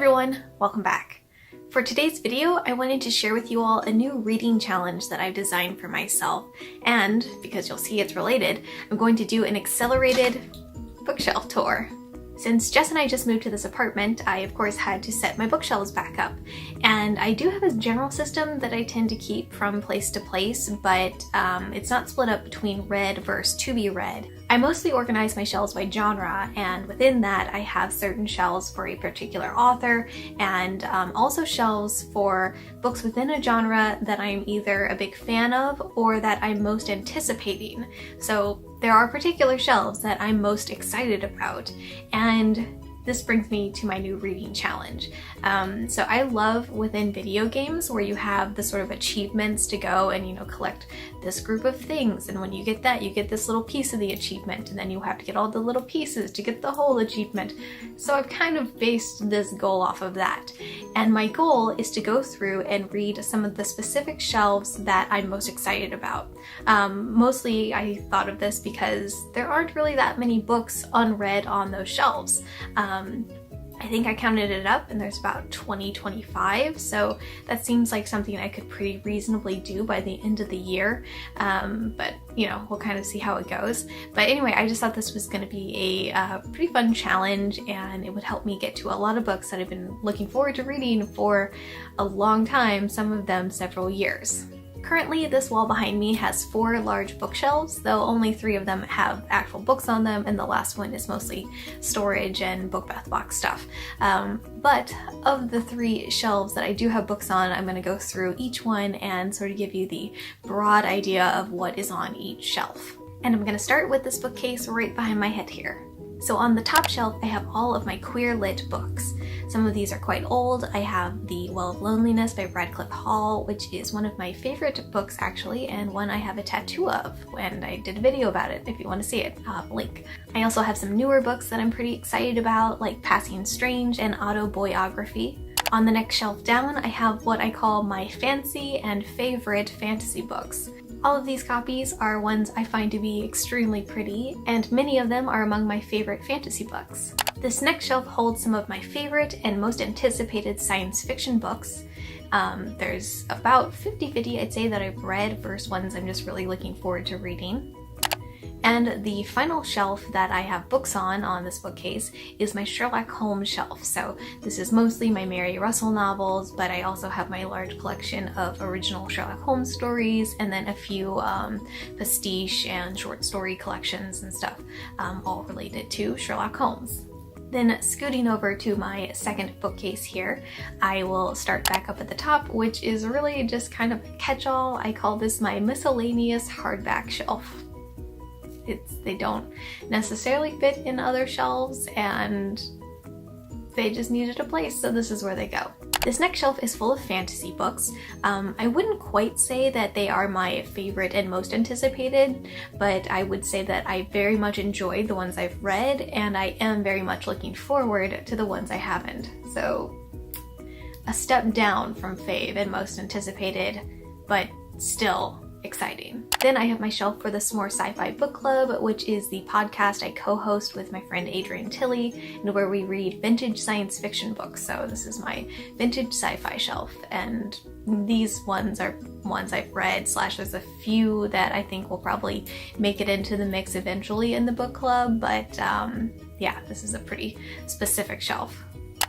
everyone, welcome back. For today's video, I wanted to share with you all a new reading challenge that I've designed for myself, and because you'll see it's related, I'm going to do an accelerated bookshelf tour. Since Jess and I just moved to this apartment, I of course had to set my bookshelves back up. And I do have a general system that I tend to keep from place to place, but it's not split up between read versus to be read. I mostly organize my shelves by genre, and within that I have certain shelves for a particular author, and also shelves for books within a genre that I'm either a big fan of or that I'm most anticipating. So there are particular shelves that I'm most excited about, and this brings me to my new reading challenge. So I love within video games where you have the sort of achievements to go and, collect this group of things, and when you get that, you get this little piece of the achievement, and then you have to get all the little pieces to get the whole achievement. So I've kind of based this goal off of that. And my goal is to go through and read some of the specific shelves that I'm most excited about. Mostly I thought of this because there aren't really that many books unread on those shelves. I think I counted it up and there's about 25, so that seems like something I could pretty reasonably do by the end of the year, but we'll kind of see how it goes. But anyway, I just thought this was going to be a pretty fun challenge, and it would help me get to a lot of books that I've been looking forward to reading for a long time, some of them several years. Currently, this wall behind me has 4 large bookshelves, though only 3 of them have actual books on them, and the last one is mostly storage and book bath box stuff. But of the 3 shelves that I do have books on, I'm going to go through each one and sort of give you the broad idea of what is on each shelf. And I'm going to start with this bookcase right behind my head here. So on the top shelf, I have all of my queer lit books. Some of these are quite old. I have The Well of Loneliness by Radcliffe Hall, which is one of my favorite books actually, and one I have a tattoo of, and I did a video about it if you want to see it. I'll have a link. I also have some newer books that I'm pretty excited about, like Passing Strange and Autobiography. On the next shelf down, I have what I call my fancy and favorite fantasy books. All of these copies are ones I find to be extremely pretty, and many of them are among my favorite fantasy books. This next shelf holds some of my favorite and most anticipated science fiction books. There's about 50-50 I'd say that I've read versus ones I'm just really looking forward to reading. And the final shelf that I have books on this bookcase is my Sherlock Holmes shelf. So this is mostly my Mary Russell novels, but I also have my large collection of original Sherlock Holmes stories, and then a few pastiche and short story collections and stuff, all related to Sherlock Holmes. Then scooting over to my second bookcase here, I will start back up at the top, which is really just kind of a catch-all. I call this my Miscellaneous hardback shelf. They don't necessarily fit in other shelves, and they just needed a place, so this is where they go. This next shelf is full of fantasy books. I wouldn't quite say that they are my favorite and most anticipated, but I would say that I very much enjoyed the ones I've read, and I am very much looking forward to the ones I haven't. So a step down from fave and most anticipated, but still exciting. Then I have my shelf for the S'more Sci-Fi Book Club, which is the podcast I co-host with my friend Adrian Tilley, and where we read vintage science fiction books. So this is my vintage sci-fi shelf, and these ones are ones I've read, / there's a few that I think will probably make it into the mix eventually in the book club, but yeah, this is a pretty specific shelf.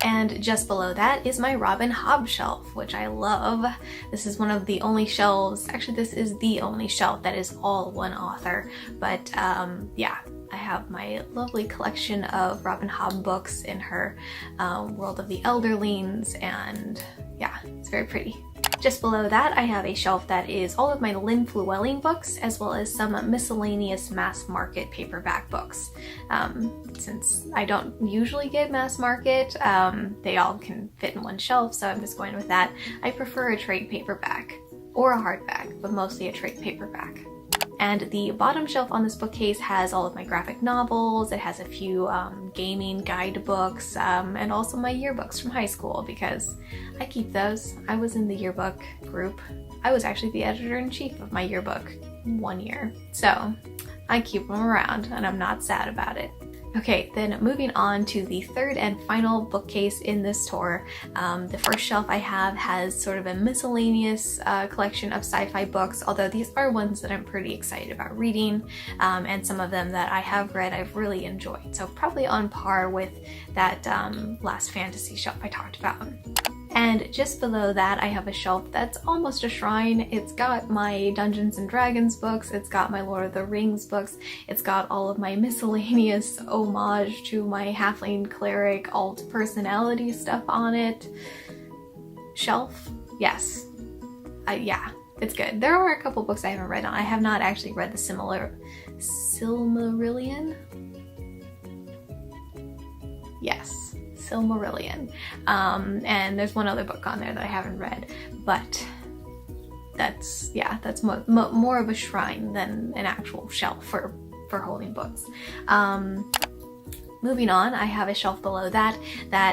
And just below that is my Robin Hobb shelf, which I love. This is one of the only shelves, actually this is the only shelf that is all one author, but yeah, I have my lovely collection of Robin Hobb books in her World of the Elderlings, and yeah, it's very pretty. Just below that, I have a shelf that is all of my Lynn Llewellyn books, as well as some miscellaneous mass market paperback books. Since I don't usually get mass market, they all can fit in one shelf, so I'm just going with that. I prefer a trade paperback or a hardback, but mostly a trade paperback. And the bottom shelf on this bookcase has all of my graphic novels. It has a few gaming guidebooks, and also my yearbooks from high school, because I keep those. I was in the yearbook group. I was actually the editor-in-chief of my yearbook one year, so I keep them around and I'm not sad about it. Okay, then moving on to the third and final bookcase in this tour. The first shelf I have has sort of a miscellaneous collection of sci-fi books, although these are ones that I'm pretty excited about reading, and some of them that I have read I've really enjoyed. So probably on par with that last fantasy shelf I talked about. And just below that I have a shelf that's almost a shrine. It's got my Dungeons and Dragons books, it's got my Lord of the Rings books, it's got all of my miscellaneous homage to my halfling cleric alt personality stuff on it. Shelf? Yes. Yeah, it's good. There are a couple books I haven't read on. I have not actually read the Silmarillion? Yes. Silmarillion. And there's one other book on there that I haven't read, but that's more of a shrine than an actual shelf for holding books. Moving on, I have a shelf below that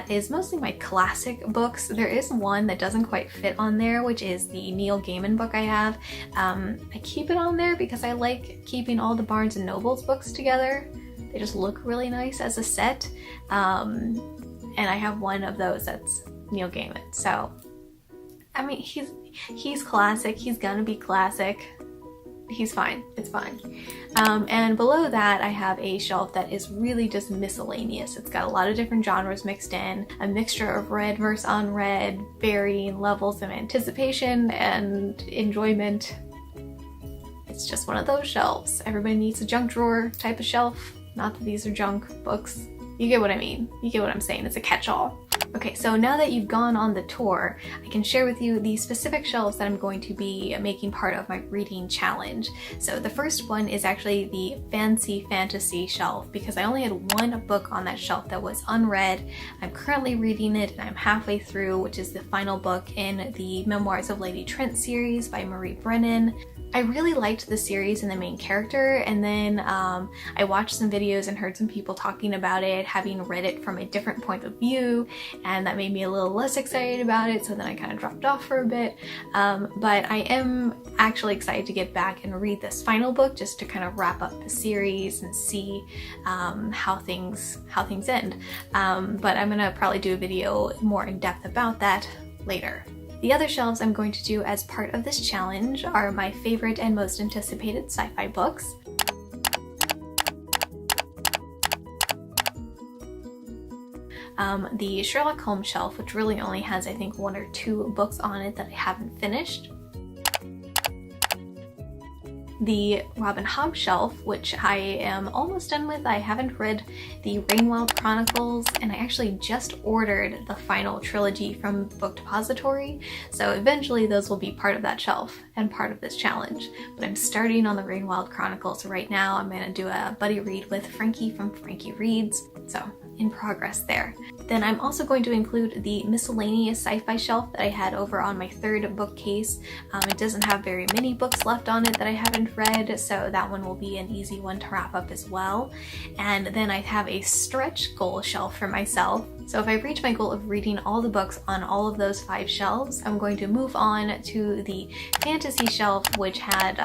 is mostly my classic books. There is one that doesn't quite fit on there, which is the Neil Gaiman book I have. I keep it on there because I like keeping all the Barnes & Noble's books together. They just look really nice as a set. And I have one of those that's Neil Gaiman. So, I mean, he's classic. He's gonna be classic. He's fine. It's fine. And below that, I have a shelf that is really just miscellaneous. It's got a lot of different genres mixed in, a mixture of read versus unread, varying levels of anticipation and enjoyment. It's just one of those shelves. Everybody needs a junk drawer type of shelf. Not that these are junk books. You get what I mean. You get what I'm saying. It's a catch-all. Okay, so now that you've gone on the tour, I can share with you the specific shelves that I'm going to be making part of my reading challenge. So the first one is actually the fancy fantasy shelf, because I only had one book on that shelf that was unread. I'm currently reading it and I'm halfway through, which is the final book in the Memoirs of Lady Trent series by Marie Brennan. I really liked the series and the main character, and then I watched some videos and heard some people talking about it, having read it from a different point of view, and that made me a little less excited about it, so then I kind of dropped off for a bit. But I am actually excited to get back and read this final book just to kind of wrap up the series and see how things end. But I'm gonna probably do a video more in depth about that later. The other shelves I'm going to do as part of this challenge are my favorite and most anticipated sci-fi books. The Sherlock Holmes shelf, which really only has, I think, 1 or 2 books on it that I haven't finished. The Robin Hobb shelf, which I am almost done with. I haven't read the Rainwild Chronicles, and I actually just ordered the final trilogy from Book Depository, so eventually those will be part of that shelf and part of this challenge. But I'm starting on the Rainwild Chronicles right now. I'm going to do a buddy read with Frankie from Frankie Reads, so in progress there. Then I'm also going to include the Miscellaneous sci-fi shelf that I had over on my third bookcase. It doesn't have very many books left on it that I haven't read, so that one will be an easy one to wrap up as well. And then I have a stretch goal shelf for myself. So if I reach my goal of reading all the books on all of those 5 shelves, I'm going to move on to the fantasy shelf, which had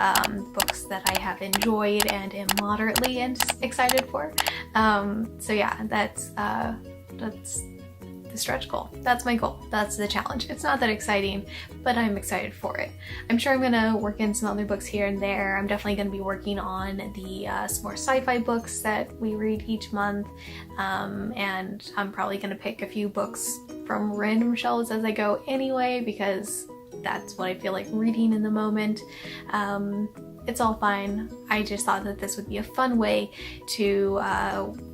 books that I have enjoyed and am moderately excited for. So yeah, that's the stretch goal. That's my goal. That's the challenge. It's not that exciting, but I'm excited for it. I'm sure I'm gonna work in some other books here and there. I'm definitely gonna be working on the some more sci-fi books that we read each month, and I'm probably gonna pick a few books from random shelves as I go anyway, because that's what I feel like reading in the moment. It's all fine. I just thought that this would be a fun way to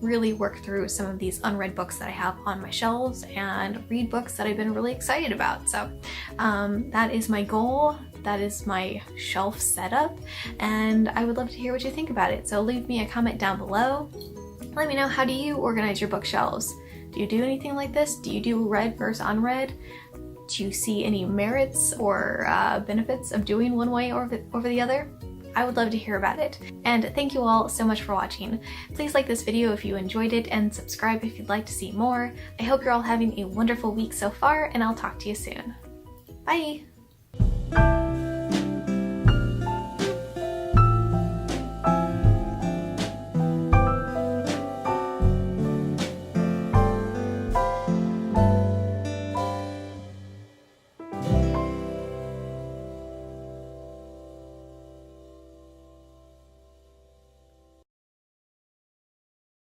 really work through some of these unread books that I have on my shelves and read books that I've been really excited about. So that is my goal. That is my shelf setup, and I would love to hear what you think about it. So leave me a comment down below. Let me know, how do you organize your bookshelves? Do you do anything like this? Do you do read versus unread? Do you see any merits or benefits of doing one way or over the other? I would love to hear about it. And thank you all so much for watching. Please like this video if you enjoyed it, and subscribe if you'd like to see more. I hope you're all having a wonderful week so far, and I'll talk to you soon. Bye!